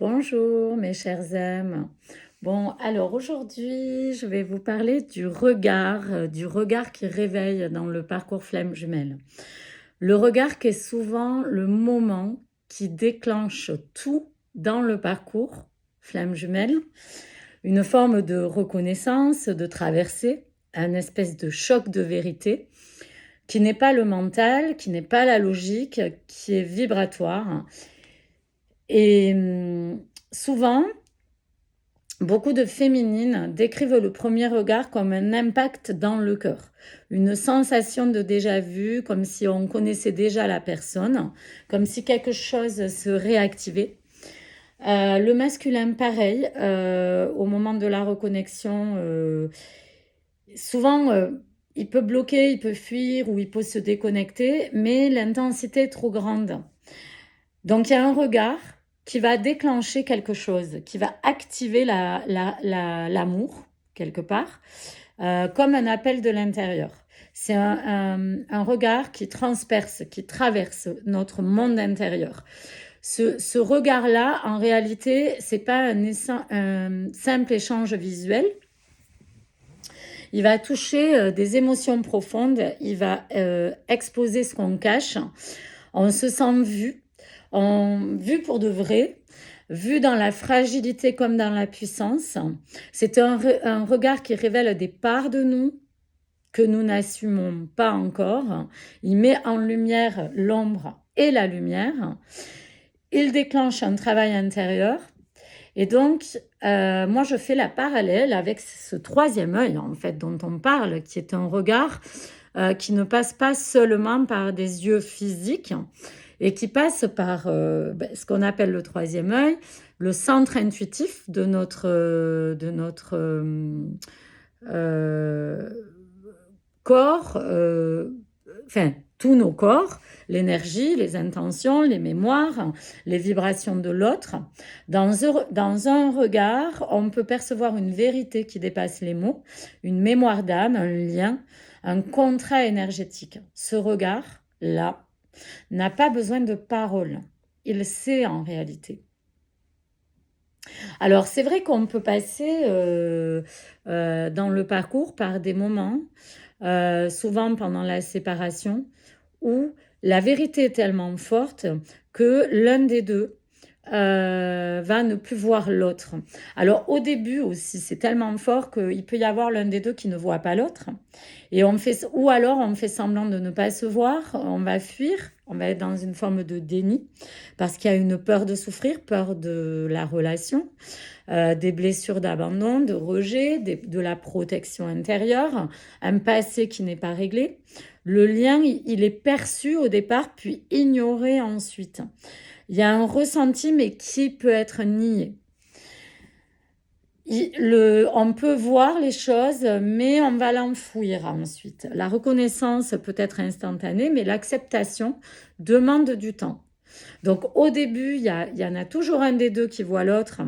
Bonjour mes chers âmes. Bon, alors aujourd'hui, je vais vous parler du regard qui réveille dans le parcours flamme jumelle. Le regard qui est souvent le moment qui déclenche tout dans le parcours flamme jumelle, une forme de reconnaissance, de traversée, un espèce de choc de vérité qui n'est pas le mental, qui n'est pas la logique, qui est vibratoire. Et souvent, beaucoup de féminines décrivent le premier regard comme un impact dans le cœur, une sensation de déjà-vu, comme si on connaissait déjà la personne, comme si quelque chose se réactivait. Le masculin, pareil, au moment de la reconnexion, souvent, il peut bloquer, il peut fuir ou il peut se déconnecter, mais l'intensité est trop grande. Donc il y a un regard qui va déclencher quelque chose, qui va activer l'amour, quelque part, comme un appel de l'intérieur. C'est un regard qui transperce, qui traverse notre monde intérieur. Ce regard-là, en réalité, c'est pas un simple échange visuel. Il va toucher des émotions profondes, il va exposer ce qu'on cache. On se sent vu, vu pour de vrai, vu dans la fragilité comme dans la puissance. C'est un regard qui révèle des parts de nous que nous n'assumons pas encore. Il met en lumière l'ombre et la lumière. Il déclenche un travail intérieur. Et donc, moi, je fais la parallèle avec ce troisième œil, en fait, dont on parle, qui est un regard qui ne passe pas seulement par des yeux physiques, et qui passe par ce qu'on appelle le troisième œil, le centre intuitif de notre corps, enfin tous nos corps, l'énergie, les intentions, les mémoires, les vibrations de l'autre. Dans un regard, on peut percevoir une vérité qui dépasse les mots, une mémoire d'âme, un lien, un contrat énergétique. Ce regard-là n'a pas besoin de paroles. Il sait en réalité. Alors, c'est vrai qu'on peut passer dans le parcours par des moments, souvent pendant la séparation, où la vérité est tellement forte que l'un des deux va ne plus voir l'autre. Alors au début aussi, c'est tellement fort qu'il peut y avoir l'un des deux qui ne voit pas l'autre. Ou alors on fait semblant de ne pas se voir, on va fuir, on va être dans une forme de déni, parce qu'il y a une peur de souffrir, peur de la relation, des blessures d'abandon, de rejet, de la protection intérieure, un passé qui n'est pas réglé. Le lien, il est perçu au départ, puis ignoré ensuite. Il y a un ressenti, mais qui peut être nié. On peut voir les choses, mais on va l'enfouir ensuite. La reconnaissance peut être instantanée, mais l'acceptation demande du temps. Donc au début, il y en a toujours un des deux qui voit l'autre.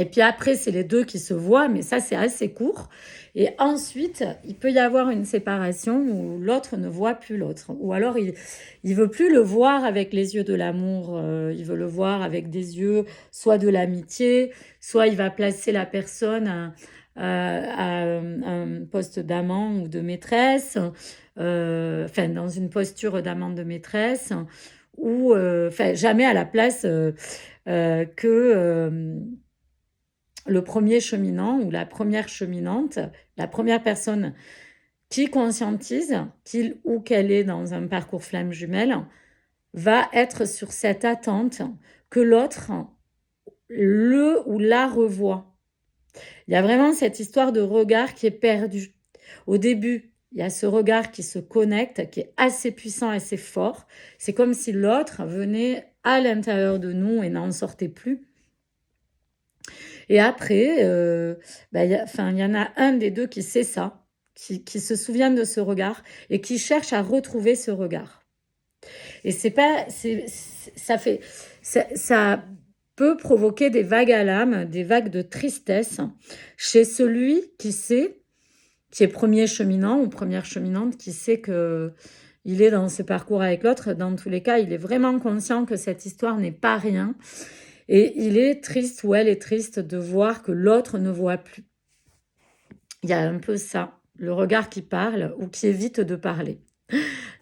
Et puis après, c'est les deux qui se voient, mais ça, c'est assez court. Et ensuite, il peut y avoir une séparation où l'autre ne voit plus l'autre. Ou alors, il veut plus le voir avec les yeux de l'amour. Il veut le voir avec des yeux soit de l'amitié, soit il va placer la personne à un poste d'amant ou de maîtresse, enfin, dans une posture d'amant de maîtresse, ou enfin, jamais à la place que le premier cheminant ou la première cheminante, la première personne qui conscientise qu'il ou qu'elle est dans un parcours flamme jumelle, va être sur cette attente que l'autre le ou la revoie. Il y a vraiment cette histoire de regard qui est perdu. Au début, il y a ce regard qui se connecte, qui est assez puissant, assez fort. C'est comme si l'autre venait à l'intérieur de nous et n'en sortait plus. Et après, il y en a un des deux qui sait ça, qui se souvient de ce regard et qui cherche à retrouver ce regard. Et ça peut provoquer des vagues à l'âme, des vagues de tristesse chez celui qui sait, qui est premier cheminant ou première cheminante, qui sait que il est dans ce parcours avec l'autre. Dans tous les cas, il est vraiment conscient que cette histoire n'est pas rien Et il est triste ou elle est triste de voir que l'autre ne voit plus. Il y a un peu ça, le regard qui parle ou qui évite de parler.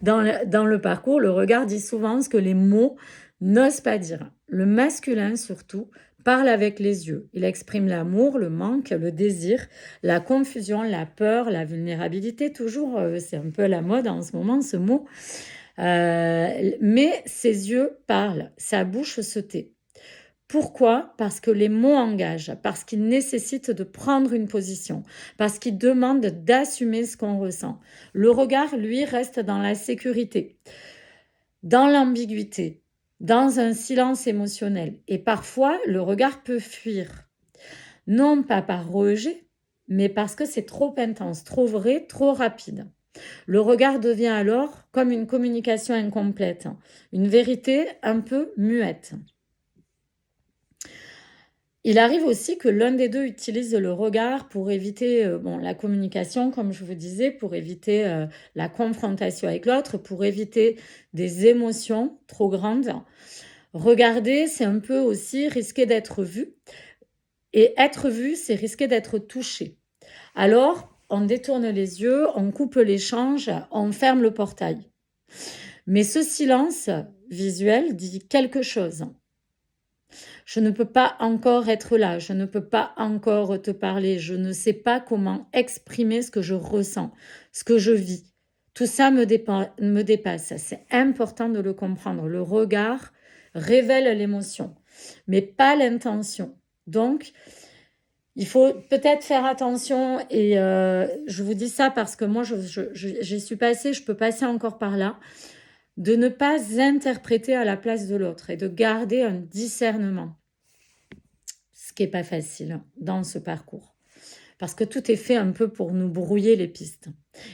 Dans le parcours, le regard dit souvent ce que les mots n'osent pas dire. Le masculin, surtout, parle avec les yeux. Il exprime l'amour, le manque, le désir, la confusion, la peur, la vulnérabilité. Toujours, c'est un peu à la mode en ce moment, ce mot. Mais ses yeux parlent, sa bouche se tait. Pourquoi? Parce que les mots engagent, parce qu'ils nécessitent de prendre une position, parce qu'ils demandent d'assumer ce qu'on ressent. Le regard, lui, reste dans la sécurité, dans l'ambiguïté, dans un silence émotionnel. Et parfois, le regard peut fuir. Non pas par rejet, mais parce que c'est trop intense, trop vrai, trop rapide. Le regard devient alors comme une communication incomplète, une vérité un peu muette. Il arrive aussi que l'un des deux utilise le regard pour éviter la communication, comme je vous disais, pour éviter la confrontation avec l'autre, pour éviter des émotions trop grandes. Regarder, c'est un peu aussi risquer d'être vu. Et être vu, c'est risquer d'être touché. Alors, on détourne les yeux, on coupe l'échange, on ferme le portail. Mais ce silence visuel dit quelque chose. Je ne peux pas encore être là, je ne peux pas encore te parler, je ne sais pas comment exprimer ce que je ressens, ce que je vis. Tout ça me dépasse, c'est important de le comprendre. Le regard révèle l'émotion, mais pas l'intention. Donc, il faut peut-être faire attention et je vous dis ça parce que moi, j'y suis passée, je peux passer encore par là, de ne pas interpréter à la place de l'autre et de garder un discernement. Ce qui n'est pas facile dans ce parcours. Parce que tout est fait un peu pour nous brouiller les pistes.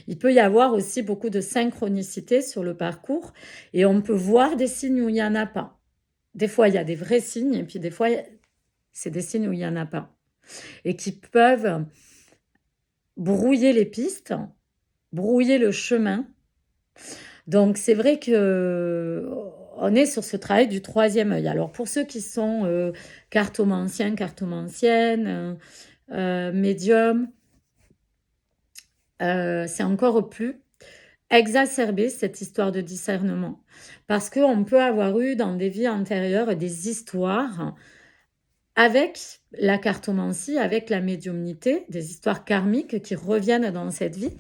Il peut y avoir aussi beaucoup de synchronicité sur le parcours et on peut voir des signes où il n'y en a pas. Des fois, il y a des vrais signes et puis des fois, c'est des signes où il n'y en a pas. Et qui peuvent brouiller les pistes, brouiller le chemin. Donc, c'est vrai que on est sur ce travail du troisième œil. Alors, pour ceux qui sont cartomanciens, cartomanciennes, médium, c'est encore plus exacerbé cette histoire de discernement. Parce qu'on peut avoir eu dans des vies antérieures des histoires avec la cartomancie, avec la médiumnité, des histoires karmiques qui reviennent dans cette vie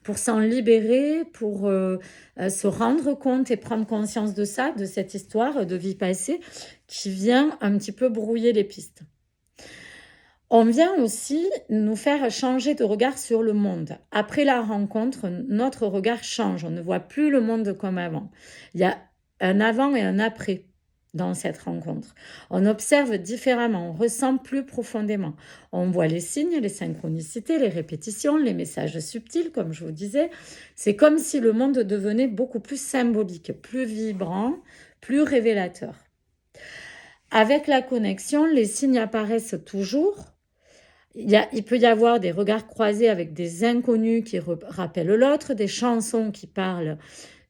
pour s'en libérer, pour se rendre compte et prendre conscience de ça, de cette histoire de vie passée qui vient un petit peu brouiller les pistes. On vient aussi nous faire changer de regard sur le monde. Après la rencontre, notre regard change. On ne voit plus le monde comme avant. Il y a un avant et un après dans cette rencontre. On observe différemment, on ressent plus profondément. On voit les signes, les synchronicités, les répétitions, les messages subtils, comme je vous disais. C'est comme si le monde devenait beaucoup plus symbolique, plus vibrant, plus révélateur. Avec la connexion, les signes apparaissent toujours. Il peut y avoir des regards croisés avec des inconnus qui rappellent l'autre, des chansons qui parlent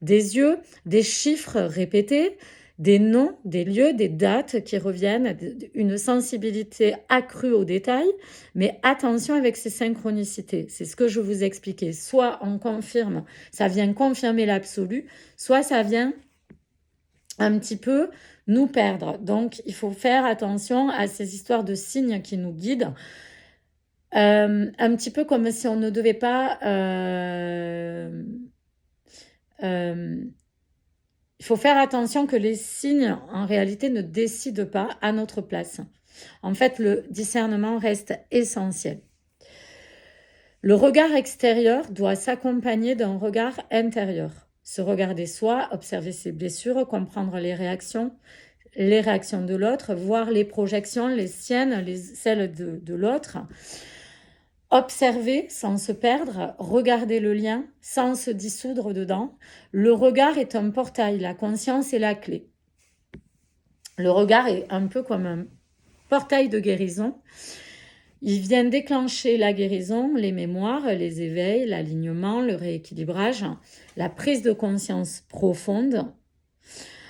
des yeux, des chiffres répétés, des noms, des lieux, des dates qui reviennent, une sensibilité accrue aux détails, mais attention avec ces synchronicités. C'est ce que je vous expliquais. Soit on confirme, ça vient confirmer l'absolu, soit ça vient un petit peu nous perdre. Donc, il faut faire attention à ces histoires de signes qui nous guident. Un petit peu comme si on ne devait pas... il faut faire attention que les signes, en réalité, ne décident pas à notre place. En fait, le discernement reste essentiel. Le regard extérieur doit s'accompagner d'un regard intérieur. Se regarder soi, observer ses blessures, comprendre les réactions de l'autre, voir les projections, les siennes, celles de l'autre. Observer sans se perdre, regarder le lien sans se dissoudre dedans. Le regard est un portail, la conscience est la clé. Le regard est un peu comme un portail de guérison. Il vient déclencher la guérison, les mémoires, les éveils, l'alignement, le rééquilibrage, la prise de conscience profonde.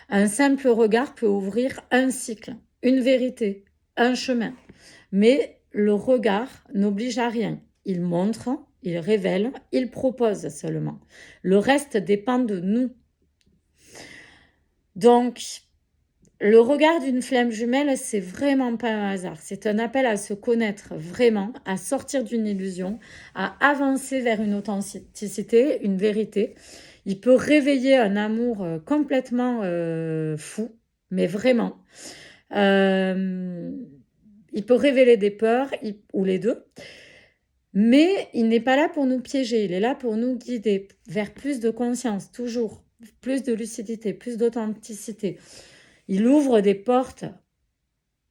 Un simple regard peut ouvrir un cycle. une vérité, un chemin. Mais le regard n'oblige à rien. Il montre, il révèle, il propose seulement. Le reste dépend de nous. Donc, le regard d'une flamme jumelle, c'est vraiment pas un hasard. C'est un appel à se connaître vraiment, à sortir d'une illusion, à avancer vers une authenticité, une vérité. Il peut réveiller un amour complètement fou, mais vraiment. Il peut révéler des peurs, ou les deux. Mais il n'est pas là pour nous piéger, il est là pour nous guider vers plus de conscience, toujours, plus de lucidité, plus d'authenticité. Il ouvre des portes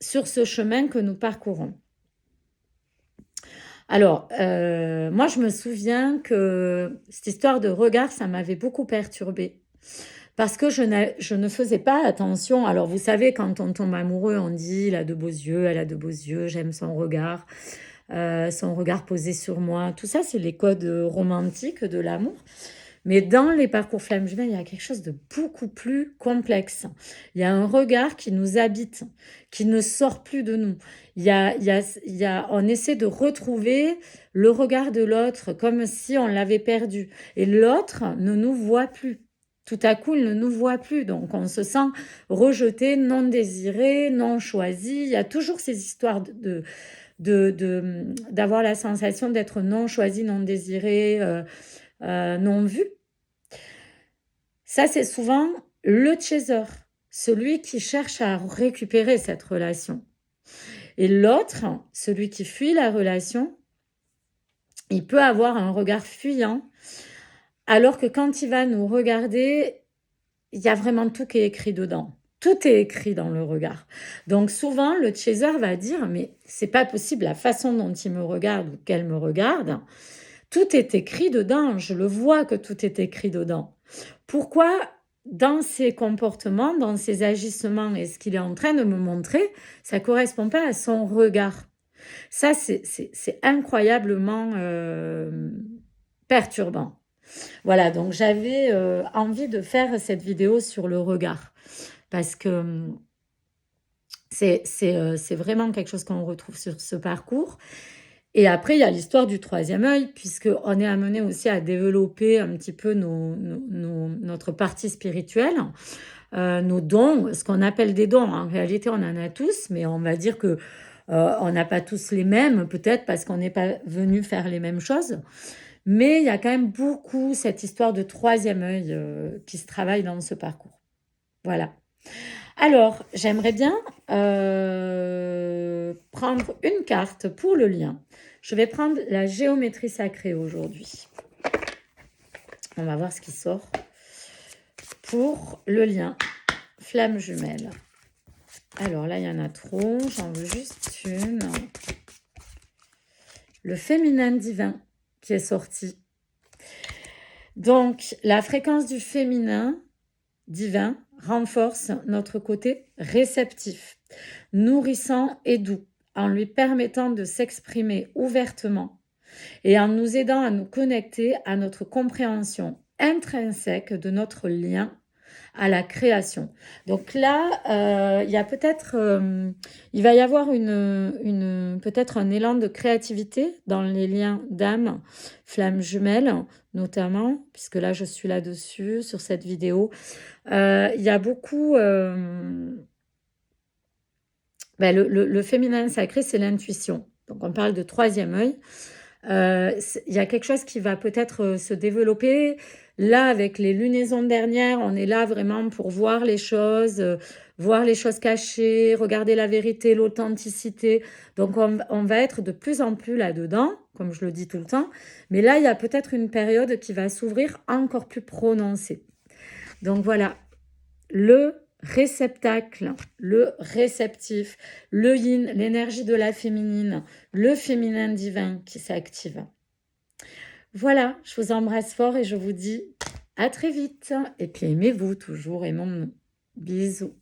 sur ce chemin que nous parcourons. Alors, moi, je me souviens que cette histoire de regard, ça m'avait beaucoup perturbée. Parce que je ne faisais pas attention. Alors, vous savez, quand on tombe amoureux, on dit, il a de beaux yeux, elle a de beaux yeux, j'aime son regard posé sur moi. Tout ça, c'est les codes romantiques de l'amour. Mais dans les parcours flammes jumelles, il y a quelque chose de beaucoup plus complexe. Il y a un regard qui nous habite, qui ne sort plus de nous. On essaie de retrouver le regard de l'autre comme si on l'avait perdu. Et l'autre ne nous voit plus. Tout à coup, il ne nous voit plus. Donc, on se sent rejeté, non désiré, non choisi. Il y a toujours ces histoires d'avoir la sensation d'être non choisi, non désiré, non vu. Ça, c'est souvent le chaser, celui qui cherche à récupérer cette relation. Et l'autre, celui qui fuit la relation, il peut avoir un regard fuyant, alors que quand il va nous regarder, il y a vraiment tout qui est écrit dedans. Tout est écrit dans le regard. Donc souvent, le chaser va dire, mais c'est pas possible, la façon dont il me regarde ou qu'elle me regarde, tout est écrit dedans, je le vois que tout est écrit dedans. Pourquoi dans ses comportements, dans ses agissements et ce qu'il est en train de me montrer, ça ne correspond pas à son regard? Ça, c'est incroyablement perturbant. Voilà, donc j'avais envie de faire cette vidéo sur le regard parce que c'est vraiment quelque chose qu'on retrouve sur ce parcours. Et après, il y a l'histoire du troisième œil, puisqu'on est amené aussi à développer un petit peu notre partie spirituelle, nos dons, ce qu'on appelle des dons. En réalité, on en a tous, mais on va dire que on n'a pas tous les mêmes, peut-être parce qu'on n'est pas venu faire les mêmes choses. Mais il y a quand même beaucoup cette histoire de troisième œil qui se travaille dans ce parcours. Voilà. Alors, j'aimerais bien prendre une carte pour le lien. Je vais prendre la géométrie sacrée aujourd'hui. On va voir ce qui sort pour le lien flamme jumelle. Alors là, il y en a trop. J'en veux juste une. Le féminin divin qui est sorti. Donc, la fréquence du féminin divin renforce notre côté réceptif, nourrissant et doux, en lui permettant de s'exprimer ouvertement et en nous aidant à nous connecter à notre compréhension intrinsèque de notre lien à la création. Donc là, il y a peut-être, il va y avoir peut-être un élan de créativité dans les liens d'âme, flamme jumelle notamment, puisque là je suis là-dessus sur cette vidéo. Il y a beaucoup, le féminin sacré, c'est l'intuition. Donc on parle de troisième œil. Il y a quelque chose qui va peut-être se développer. Là, avec les lunaisons dernières, on est là vraiment pour voir les choses cachées, regarder la vérité, l'authenticité. Donc, on va être de plus en plus là-dedans, comme je le dis tout le temps. Mais là, il y a peut-être une période qui va s'ouvrir encore plus prononcée. Donc, voilà, le réceptacle, le réceptif, le yin, l'énergie de la féminine, le féminin divin qui s'active. Voilà, je vous embrasse fort et je vous dis à très vite. Et puis aimez-vous toujours, aimons-nous. Bisous.